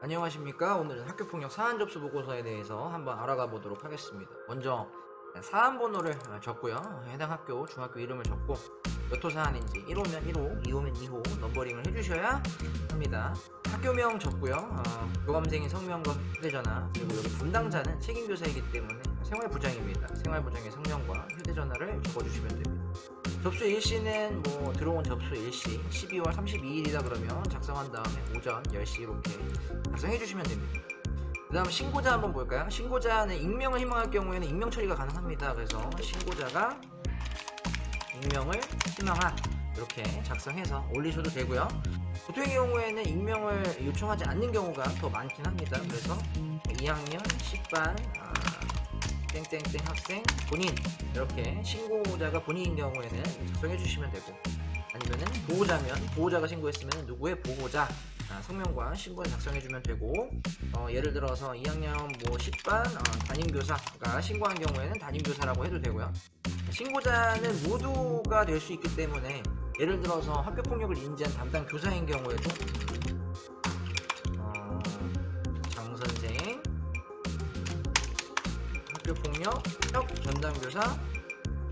안녕하십니까. 오늘은 학교폭력 사안 접수 보고서에 대해서 한번 알아가 보도록 하겠습니다. 먼저 사안 번호를 적고요. 해당 학교 중학교 이름을 적고 몇 호 사안인지 1호면 1호, 2호면 2호 넘버링을 해주셔야 합니다. 학교명 적고요. 교감생의 성명과 휴대전화, 그리고 여기 담당자는 책임교사이기 때문에 생활부장입니다. 생활부장의 성명과 휴대전화를 적어주시면 됩니다. 접수 일시는 뭐 들어온 접수 일시 12월 32일이다 그러면 작성한 다음에 오전 10시 이렇게 작성해 주시면 됩니다. 그 다음 신고자 한번 볼까요? 신고자는 익명을 희망할 경우에는 익명 처리가 가능합니다. 그래서 신고자가 익명을 희망한 이렇게 작성해서 올리셔도 되고요. 보통의 경우에는 익명을 요청하지 않는 경우가 더 많긴 합니다. 그래서 2학년 10반 땡땡땡 학생 본인 이렇게 신고자가 본인인 경우에는 작성해 주시면 되고, 아니면은 보호자면 보호자가 신고했으면 누구의 보호자 성명과 신분을 작성해 주면 되고, 예를 들어서 2학년 뭐 10반 담임교사가 신고한 경우에는 담임교사라고 해도 되고요. 신고자는 모두가 될 수 있기 때문에 예를 들어서 학교폭력을 인지한 담당 교사인 경우에도 장선생 학교폭력 전담교사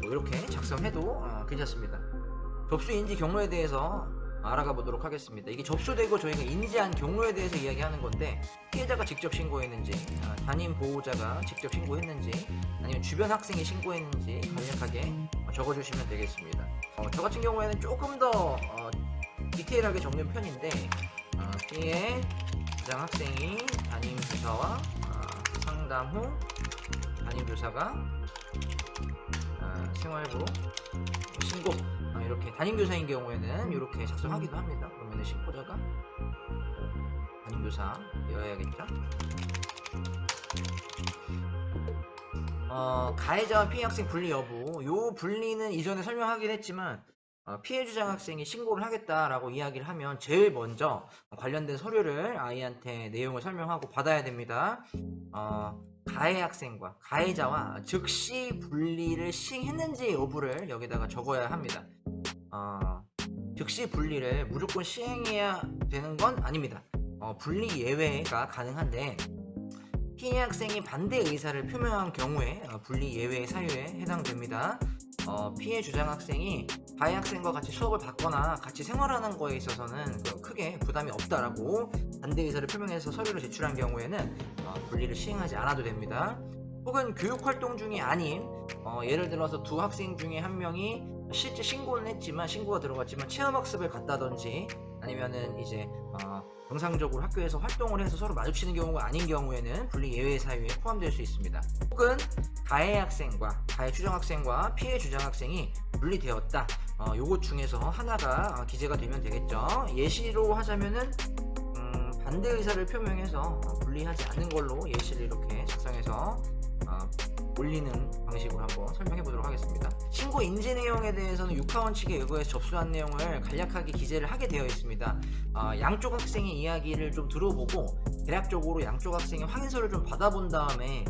뭐 이렇게 작성해도 괜찮습니다. 접수인지 경로에 대해서 알아가 보도록 하겠습니다. 이게 접수되고 저희가 인지한 경로에 대해서 이야기하는 건데, 피해자가 직접 신고했는지, 담임 보호자가 직접 신고했는지, 아니면 주변 학생이 신고했는지 간략하게 적어주시면 되겠습니다. 저 같은 경우에는 조금 더 디테일하게 적는 편인데, 피해 주장 학생이 담임 교사와 상담 후 담임 교사가 생활부 신고, 이렇게 담임교사인 경우에는 이렇게 작성하기도 합니다. 그러면 신고자가 담임교사여야겠죠. 가해자와 피해 학생 분리 여부, 요 분리는 이전에 설명하긴 했지만 피해 주장 학생이 신고를 하겠다라고 이야기를 하면 제일 먼저 관련된 서류를 아이한테 내용을 설명하고 받아야 됩니다. 가해 학생과 가해자와 즉시 분리를 시행했는지 여부를 여기다가 적어야 합니다. 즉시 분리를 무조건 시행해야 되는 건 아닙니다. 분리 예외가 가능한데, 피해 학생이 반대 의사를 표명한 경우에 분리 예외 사유에 해당됩니다. 피해 주장 학생이 가해 학생과 같이 수업을 받거나 같이 생활하는 거에 있어서는 크게 부담이 없다라고 반대 의사를 표명해서 서류를 제출한 경우에는 분리를 시행하지 않아도 됩니다. 혹은 교육활동 중이 아닌, 예를 들어서 두 학생 중에 한 명이 실제 신고는 했지만, 신고가 들어갔지만 체험학습을 갔다든지, 아니면은 이제 정상적으로 학교에서 활동을 해서 서로 마주치는 경우가 아닌 경우에는 분리 예외 사유에 포함될 수 있습니다. 혹은 가해 학생과 가해 추정 학생과 피해 주장 학생이 분리되었다, 요것 중에서 하나가 기재가 되면 되겠죠. 예시로 하자면은 반대 의사를 표명해서 분리하지 않는 걸로 예시를 이렇게 작성해서 올리는 방식으로 한번 설명해 보도록 하겠습니다. 신고 인지 내용에 대해서는 육하원칙에 의거해서 접수한 내용을 간략하게 기재를 하게 되어 있습니다. 양쪽 학생의 이야기를 좀 들어보고 대략적으로 양쪽 학생의 확인서를 좀 받아본 다음에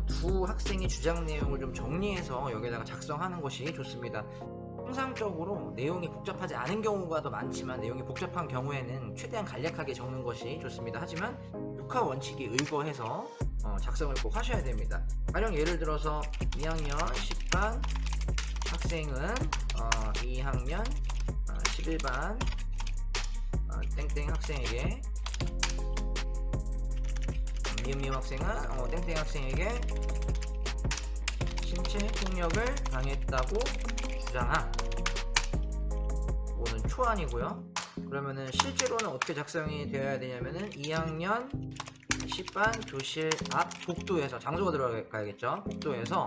두 학생의 주장 내용을 좀 정리해서 여기다가 작성하는 것이 좋습니다. 통상적으로 내용이 복잡하지 않은 경우가 더 많지만, 내용이 복잡한 경우에는 최대한 간략하게 적는 것이 좋습니다. 하지만 육하 원칙에 의거해서 작성을 꼭 하셔야 됩니다. 가령 예를 들어서 2학년 10반 학생은 2학년 11반 땡땡 학생에게, 미음미음 학생은 땡땡 학생에게 신체 폭력을 당했다고 주장한, 이거는 초안이고요. 그러면은 실제로는 어떻게 작성이 되어야 되냐면은 2학년 10반 교실 앞 복도에서, 장소가 들어가야겠죠. 복도에서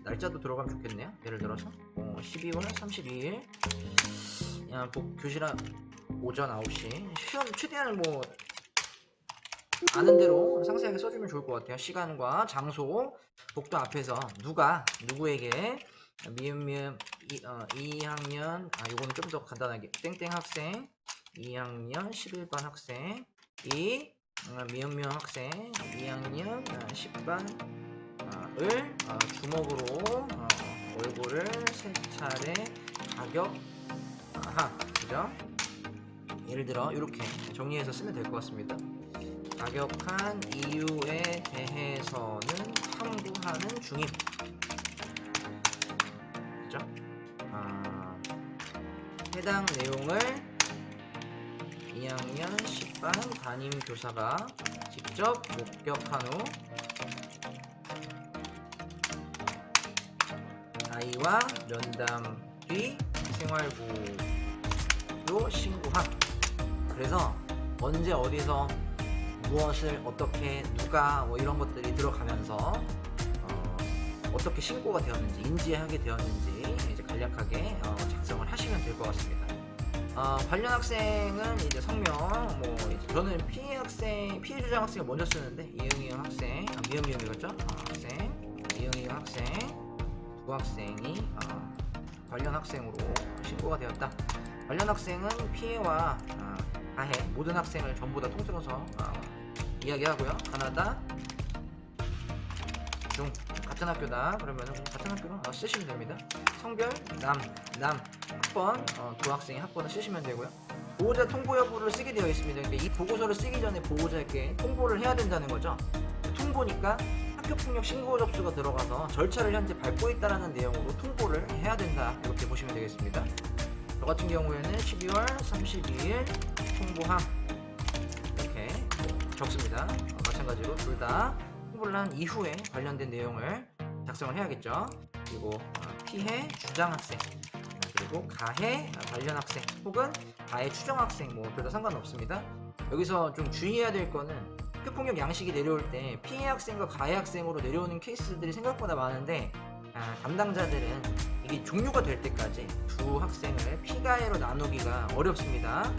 날짜도 들어가면 좋겠네요. 예를 들어서 12월 32일 교실 앞 오전 9시, 시험 최대한 뭐 아는 대로 상세하게 써주면 좋을 것 같아요. 시간과 장소, 복도 앞에서 누구에게 미음미음 2학년, 요거는 좀 더 간단하게 땡땡 학생 2학년 11반 학생이 미음미음 학생 2학년 10반을 주먹으로 얼굴을 3차례 가격, 그죠? 예를 들어 이렇게 정리해서 쓰면 될 것 같습니다. 가격한 이유에 대해서는 탐구하는 중임. 그죠? 해당 내용을 2학년 10반 담임 교사가 직접 목격한 후 아이와 면담 뒤 생활부로 신고함. 그래서 언제 어디서 무엇을 어떻게 누가 뭐 이런 것들이 들어가면서 어떻게 신고가 되었는지 인지하게 되었는지 이제 간략하게 작성을 하시면 될 것 같습니다. 관련 학생은 이제 성명 뭐 이제 저는 피해 주장 학생을 먼저 쓰는데 이응이응 학생 미음이응이었죠? 학생 이응이응 학생 두 학생이 관련 학생으로 신고가 되었다. 관련 학생은 피해와 가해 모든 학생을 전부 다 통틀어서 이야기하고요. 가나다 중 같은 학교다 그러면은 같은 학교로 쓰시면 됩니다. 성별 남 학번 두 학생의 학번을 쓰시면 되고요. 보호자 통보 여부를 쓰게 되어 있습니다. 그러니까 이 보고서를 쓰기 전에 보호자에게 통보를 해야 된다는 거죠. 통보니까 학교폭력 신고 접수가 들어가서 절차를 현재 밟고 있다는 내용으로 통보를 해야 된다. 이렇게 보시면 되겠습니다. 저 같은 경우에는 12월 32일 통보함 이렇게 적습니다. 마찬가지로 둘 다 통보를 한 이후에 관련된 내용을 작성을 해야겠죠. 그리고 피해 주장 학생 그리고 가해 관련 학생 혹은 가해 추정 학생 뭐 둘 다 상관없습니다. 여기서 좀 주의해야 될 거는 학교폭력 양식이 내려올 때 피해 학생과 가해 학생으로 내려오는 케이스들이 생각보다 많은데 담당자들은 이게 종료가 될 때까지 두 학생을 피가해로 나누기가 어렵습니다.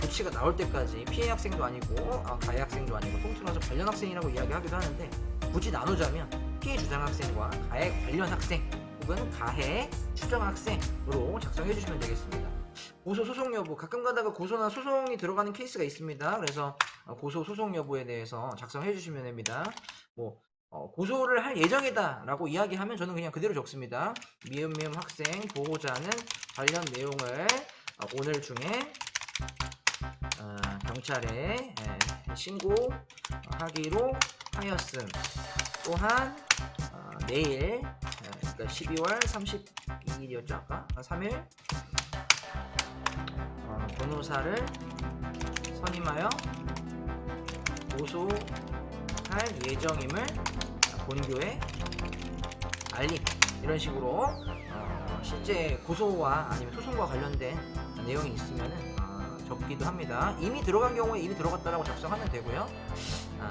조치가 나올 때까지 피해 학생도 아니고 가해 학생도 아니고 통틀어서 관련 학생이라고 이야기하기도 하는데 굳이 나누자면 피해 주장 학생과 가해 관련 학생 혹은 가해 추정 학생으로 작성해 주시면 되겠습니다. 고소 소송 여부 가끔 가다가 고소나 소송이 들어가는 케이스가 있습니다. 그래서 고소 소송 여부에 대해서 작성해 주시면 됩니다. 뭐 고소를 할 예정이다 라고 이야기하면 저는 그냥 그대로 적습니다. 미음 학생 보호자는 관련 내용을 오늘 중에 경찰에 신고하기로 하였음. 또한 내일 그러니까 12월 32일이었죠 아까 3일 변호사를 선임하여 고소할 예정임을 본교에 알림. 이런 식으로 실제 고소와 아니면 소송과 관련된 내용이 있으면은 적기도 합니다. 이미 들어간 경우에 이미 들어갔다라고 작성하면 되고요.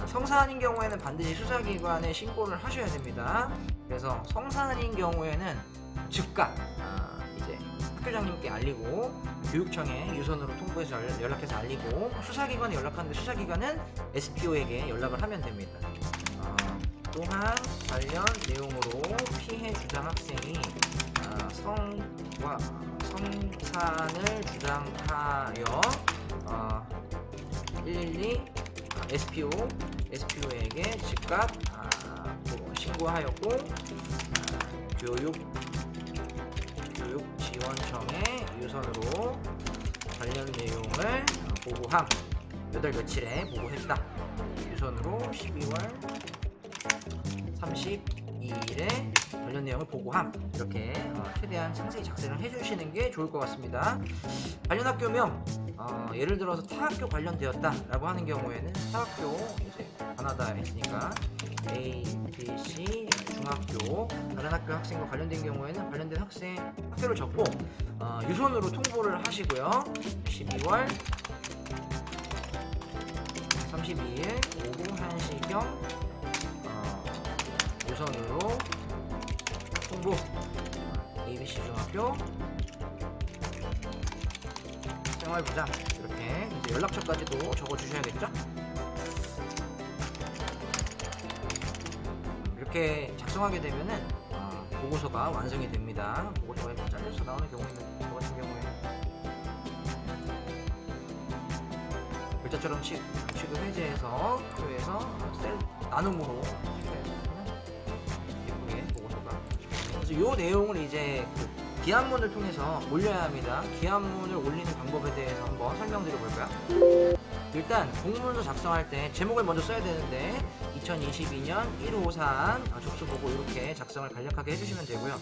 성사안인 경우에는 반드시 수사기관에 신고를 하셔야 됩니다. 그래서 성사안인 경우에는 즉각 이제 학교장님께 알리고 교육청에 유선으로 통보해서 연락해서 알리고 수사기관에 연락하는데 수사기관은 SPO에게 연락을 하면 됩니다. 또한 관련 내용으로 피해 주장 학생이 성산을 주장하여 112 SPO에게 즉각 신고하였고 교육지원청에 유선으로 관련 내용을 보고함. 몇 월 며칠에 보고했다. 유선으로 12월 32일에 관련 내용을 보고함. 이렇게 최대한 상세히 작성을 해주시는 게 좋을 것 같습니다. 관련 학교명 예를 들어서 타학교 관련되었다 라고 하는 경우에는 타학교 이제 가나다에 있으니까 A, B, C 중학교 다른 학교 학생과 관련된 경우에는 관련된 학교를 적고 유선으로 통보를 하시고요. 12월 32일 오후 1시경 유선으로 통보 ABC 중학교 생활부장 이렇게 이제 연락처까지도 적어주셔야겠죠? 이렇게 작성하게 되면은 보고서가 완성이 됩니다. 보고서가 이렇게 잘려서 나오는 경우 있는 저 같은 경우에 글자처럼 취급 해제해서 학교에서 셀 나눔으로 예쁘게 보고서가. 그래서 이 내용을 이제 그 기한문을 통해서 올려야 합니다. 기한문을 올리는 방법에 대해서 한번 설명드려 볼까요? 일단 공문서 작성할 때 제목을 먼저 써야 되는데 2022년 1호 사안 접수 보고 이렇게 작성을 간략하게 해주시면 되고요.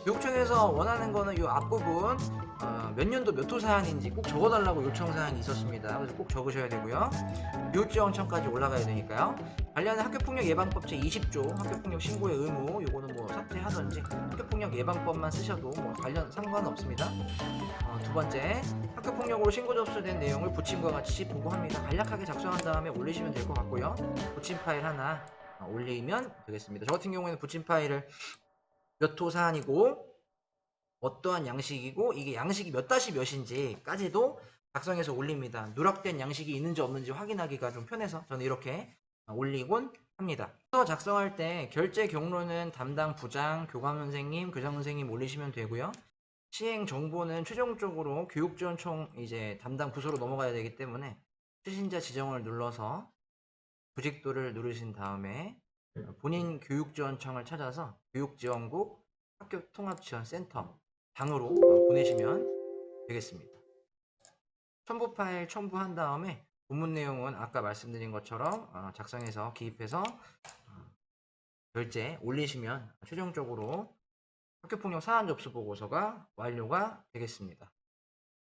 교육청에서 원하는 거는 이 앞부분 몇 년도 몇 호 사안인지 꼭 적어달라고 요청 사항이 있었습니다. 그래서 꼭 적으셔야 되고요. 교육지원청까지 올라가야 되니까요. 관련한 학교폭력 예방법 제20조 학교폭력 신고의 의무, 요거는 뭐 삭제하던지 학교폭력 예방법만 쓰셔도 뭐 관련 상관없습니다. 두 번째, 학교폭력으로 신고 접수된 내용을 부침과 같이 보고합니다. 간략하게 작성한 다음에 올리시면 될 것 같고요. 부침 파일 하나 올리면 되겠습니다. 저 같은 경우에는 부침 파일을 몇 호 사안이고 어떠한 양식이고 이게 양식이 몇 다시 몇인지까지도 작성해서 올립니다. 누락된 양식이 있는지 없는지 확인하기가 좀 편해서 저는 이렇게 올리곤 합니다. 작성할 때 결제 경로는 담당 부장, 교감 선생님, 교장 선생님 올리시면 되고요. 시행 정보는 최종적으로 교육지원청 이제 담당 부서로 넘어가야 되기 때문에 추진자 지정을 눌러서 부직도를 누르신 다음에 본인 교육지원청을 찾아서 교육지원국 학교통합지원센터 방으로 보내시면 되겠습니다. 첨부 파일 첨부한 다음에 본문 내용은 아까 말씀드린 것처럼 작성해서 기입해서 결제 올리시면 최종적으로 학교폭력 사안 접수 보고서가 완료가 되겠습니다.